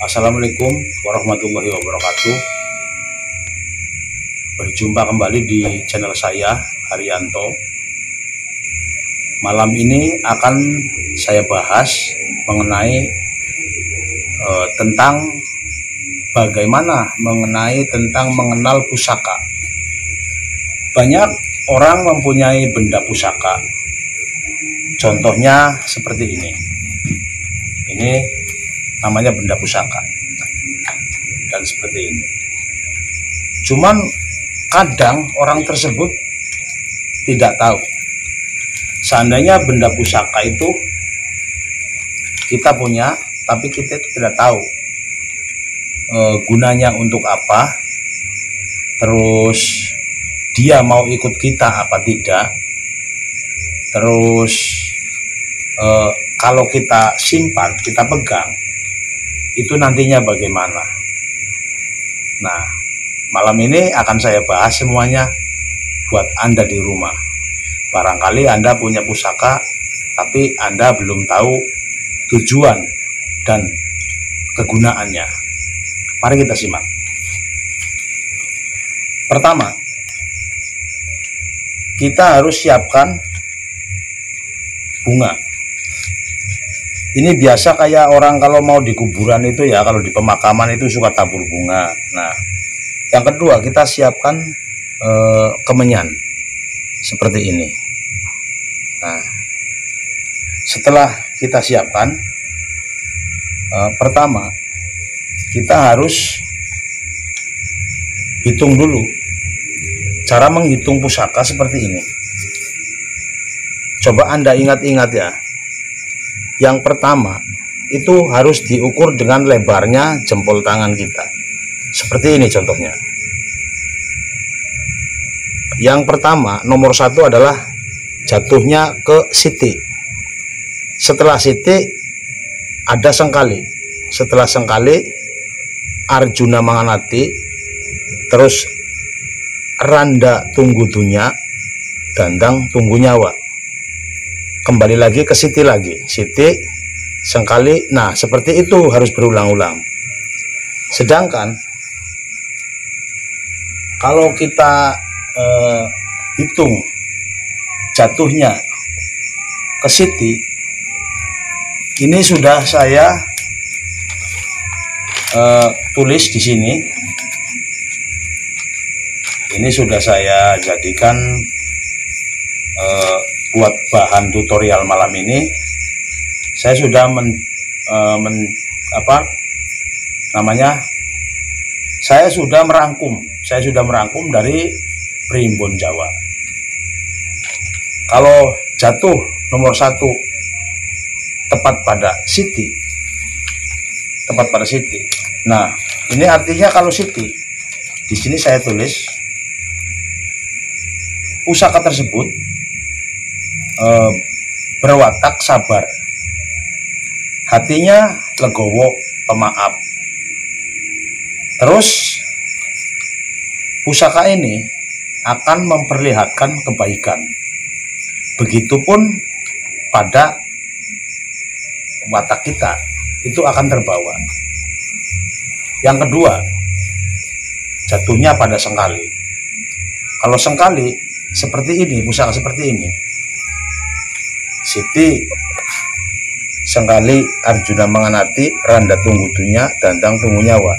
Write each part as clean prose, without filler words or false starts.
Assalamualaikum warahmatullahi wabarakatuh. Berjumpa kembali di channel saya, Haryanto. Malam ini akan saya bahas mengenai tentang bagaimana mengenal pusaka. Banyak orang mempunyai benda pusaka. Contohnya seperti ini. Ini namanya benda pusaka. Dan seperti ini. Cuman kadang orang tersebut tidak tahu. Seandainya benda pusaka itu kita punya, tapi kita itu tidak tahu gunanya untuk apa, terus dia mau ikut kita apa tidak, terus kalau kita simpan, kita pegang, itu nantinya bagaimana. Nah, malam ini akan saya bahas semuanya buat Anda di rumah. Barangkali Anda punya pusaka, tapi Anda belum tahu tujuan dan kegunaannya. Mari kita simak. Pertama, kita harus siapkan bunga. Ini biasa kayak orang kalau mau di kuburan itu ya, kalau di pemakaman itu suka tabur bunga. Nah, yang kedua kita siapkan kemenyan seperti ini. Nah, setelah kita siapkan, pertama kita harus hitung dulu. Cara menghitung pusaka seperti ini. Coba Anda ingat-ingat ya. Yang pertama itu harus diukur dengan lebarnya jempol tangan kita. Seperti ini contohnya. Yang pertama, nomor satu adalah jatuhnya ke siti. Setelah siti ada sengkali. Setelah sengkali Arjuna Manganati, terus randa tunggu dunya, dandang tunggu nyawa. Kembali lagi ke siti lagi, siti, sengkali. Nah, seperti itu harus berulang-ulang. Sedangkan kalau kita hitung jatuhnya ke siti, ini sudah saya tulis di sini. Ini sudah saya jadikan buat bahan tutorial malam ini. Saya sudah saya sudah merangkum dari Primbon Jawa. Kalau jatuh nomor satu tepat pada siti, nah ini artinya kalau siti, di sini saya tulis pusaka tersebut berwatak sabar, hatinya legowo, pemaaf. Terus pusaka ini akan memperlihatkan kebaikan. Begitupun pada watak kita, itu akan terbawa. Yang kedua, jatuhnya pada sengkali. Kalau sengkali seperti ini, pusaka seperti ini, siti, sengkali, Arjuna Manganati, randa tunggu dunya, dandang tunggu nyawa.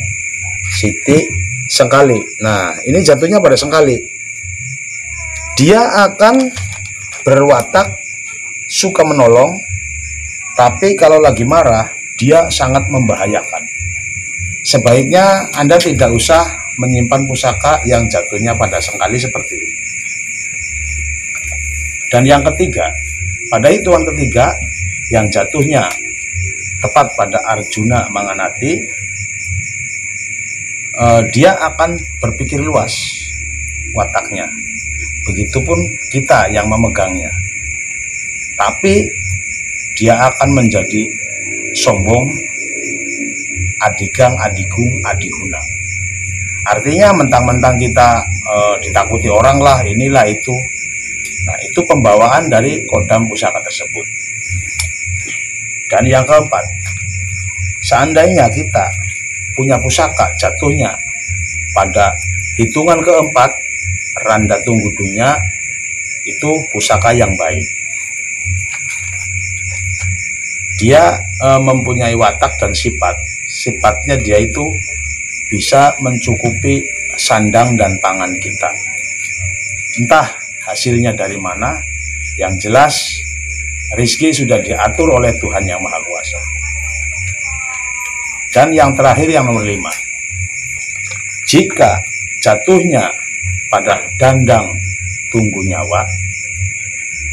Siti, sengkali. Nah, ini jatuhnya pada sengkali. Dia akan berwatak suka menolong, tapi kalau lagi marah, dia sangat membahayakan. Sebaiknya Anda tidak usah menyimpan pusaka yang jatuhnya pada sengkali seperti ini. Dan yang ketiga, pada hitungan ketiga, yang jatuhnya tepat pada Arjuna Manganati, dia akan berpikir luas wataknya. Begitupun kita yang memegangnya. Tapi dia akan menjadi sombong, adigang, adigung, adiguna. Artinya mentang-mentang kita ditakuti orang lah, inilah itu. Nah, itu pembawaan dari kodam pusaka tersebut. Dan yang keempat, seandainya kita punya pusaka jatuhnya pada hitungan keempat randa tunggudunya, itu pusaka yang baik. Dia mempunyai watak dan sifatnya dia itu bisa mencukupi sandang dan pangan kita. Entah hasilnya dari mana, yang jelas rizki sudah diatur oleh Tuhan Yang Maha Kuasa. Dan yang terakhir, yang nomor 5, jika jatuhnya pada dandang tunggu nyawa,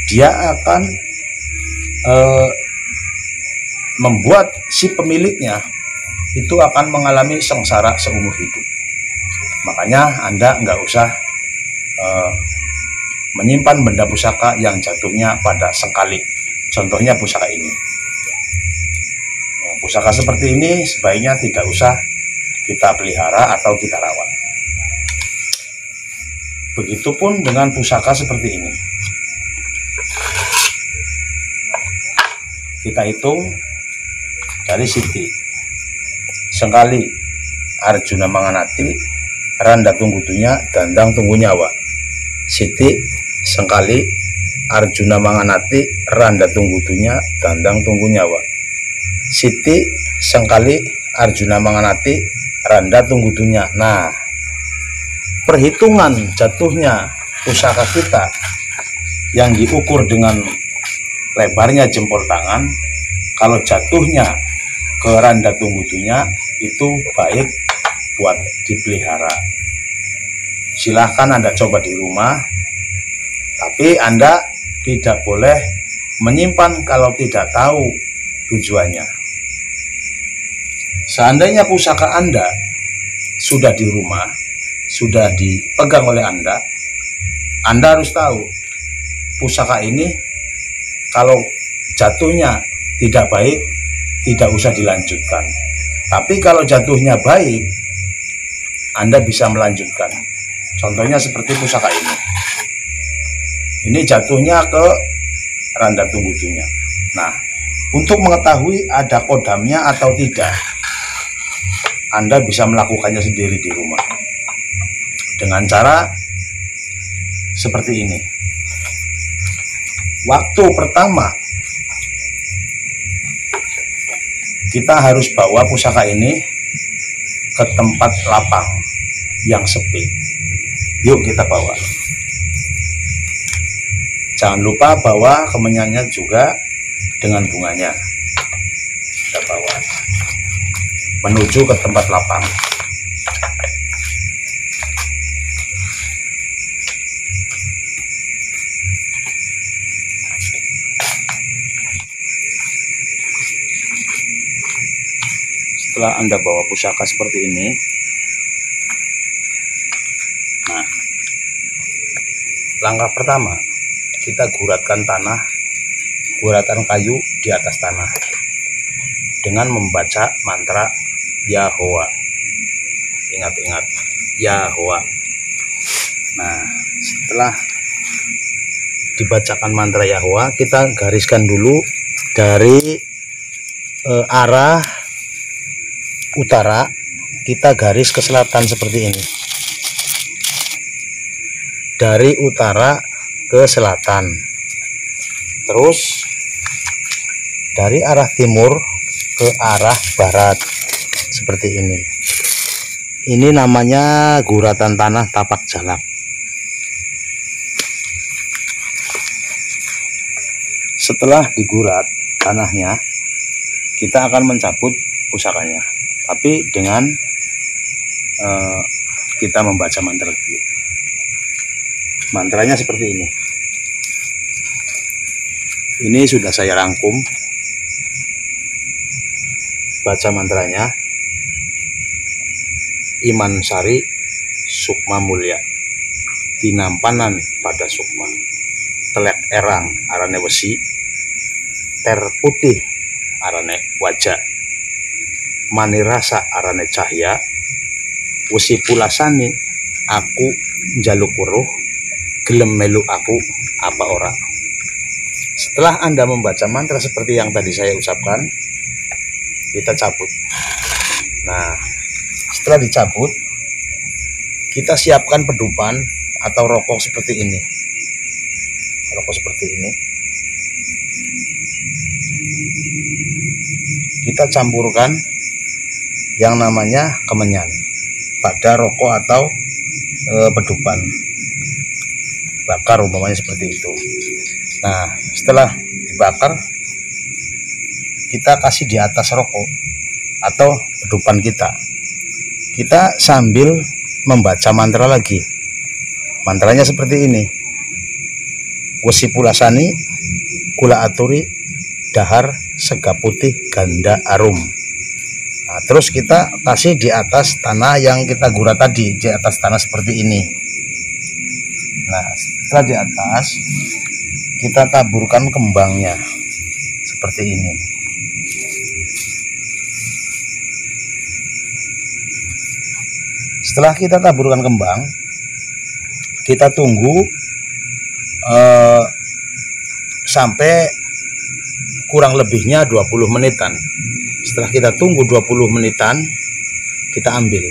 dia akan membuat si pemiliknya itu akan mengalami sengsara seumur hidup. Makanya Anda nggak usah menyimpan benda pusaka yang jatuhnya pada sengkali. Contohnya pusaka ini. Pusaka seperti ini sebaiknya tidak usah kita pelihara atau kita rawat. Begitupun dengan pusaka seperti ini. Kita hitung dari Siti, Sengkali, Arjuna Manganati, Randa Tunggudunya, Dandang Tunggu Nyawa. Siti, Sengkali, Arjuna Manganati, Randa Tunggudunya, Dandang Tunggu Nyawa. Siti, Sengkali, Arjuna Manganati, Randa Tunggudunya. Nah, perhitungan jatuhnya pusaka kita yang diukur dengan lebarnya jempol tangan, kalau jatuhnya ke randa tunggudunya itu baik buat dipelihara. Silahkan Anda coba di rumah, tapi Anda tidak boleh menyimpan kalau tidak tahu tujuannya. Seandainya pusaka Anda sudah di rumah, sudah dipegang oleh Anda harus tahu pusaka ini kalau jatuhnya tidak baik, tidak usah dilanjutkan. Tapi kalau jatuhnya baik, Anda bisa melanjutkan. Contohnya seperti pusaka ini. Ini jatuhnya ke randa tunggudunya. Nah, untuk mengetahui ada kodamnya atau tidak, Anda bisa melakukannya sendiri di rumah. Dengan cara seperti ini. Waktu pertama kita harus bawa pusaka ini ke tempat lapang yang sepi. Yuk kita bawa. Jangan lupa bawa kemenyannya juga dengan bunganya. Kita bawa menuju ke tempat lapang. Setelah Anda bawa pusaka seperti ini, nah, langkah pertama kita guratkan tanah, guratan kayu di atas tanah dengan membaca mantra Yahwa. Ingat-ingat, Yahwa. Nah, setelah dibacakan mantra Yahwa, kita gariskan dulu dari arah utara, kita garis ke selatan seperti ini. Dari utara ke selatan. Terus dari arah timur ke arah barat seperti ini. Ini namanya guratan tanah tapak jalak. Setelah digurat tanahnya, kita akan mencabut pusakanya, tapi dengan kita membaca mantra dulu. Mantranya seperti ini. Ini sudah saya rangkum. Baca mantranya. Iman Sari Sukma Mulya, tinampanan pada sukma, telek erang arane wesi, ter putih arane wajah, manirasa arane cahya, wesi pulasani aku njaluk weruh, gelem melu aku apa ora. Setelah Anda membaca mantra seperti yang tadi saya ucapkan, kita cabut. Nah, setelah dicabut, kita siapkan pedupan atau rokok seperti ini. Rokok seperti ini. Kita campurkan yang namanya kemenyan pada rokok atau pedupan bakar, umpamanya seperti itu. Nah, setelah dibakar, kita kasih di atas rokok atau pedupan kita. Kita sambil membaca mantra lagi. Mantranya seperti ini: Wesi pulasani, kula aturi, dahar, sega putih, ganda arum. Nah, terus kita kasih di atas tanah yang kita gurah tadi, di atas tanah seperti ini. Nah, setelah di atas, kita taburkan kembangnya seperti ini. Setelah kita taburkan kembang, kita tunggu sampai kurang lebihnya 20 menitan. Setelah kita tunggu 20 menitan, kita ambil.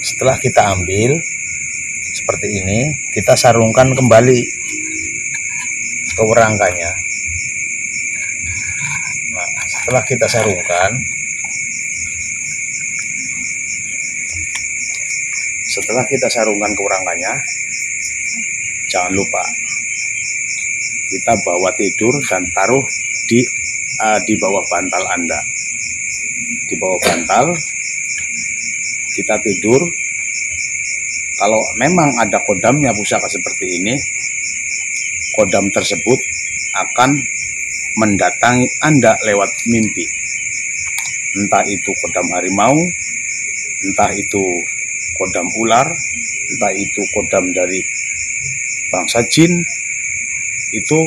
Setelah kita ambil seperti ini, kita sarungkan kembali ke werangkanya. Nah, setelah kita sarungkan, ke werangkanya, jangan lupa kita bawa tidur dan taruh di bawah bantal Anda. Di bawah bantal kita tidur. Kalau memang ada kodamnya pusaka seperti ini, kodam tersebut akan mendatangi Anda lewat mimpi. Entah itu kodam harimau, entah itu kodam ular, entah itu kodam dari bangsa jin, itu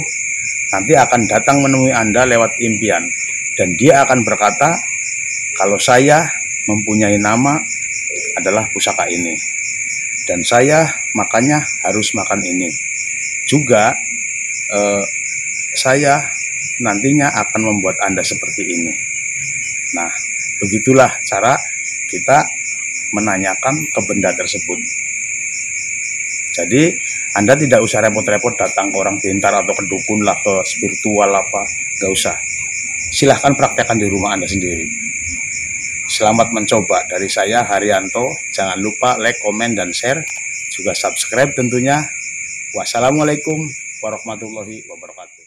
nanti akan datang menemui Anda lewat impian. Dan dia akan berkata, kalau saya mempunyai nama adalah pusaka ini, dan saya makanya harus makan ini. Juga saya nantinya akan membuat Anda seperti ini. Nah, begitulah cara kita menanyakan ke benda tersebut. Jadi Anda tidak usah repot-repot datang ke orang pintar atau ke dukun lah, ke spiritual apa, gak usah. Silahkan praktekkan di rumah Anda sendiri. Selamat mencoba dari saya, Haryanto. Jangan lupa like, komen, dan share. Juga subscribe tentunya. Wassalamualaikum warahmatullahi wabarakatuh.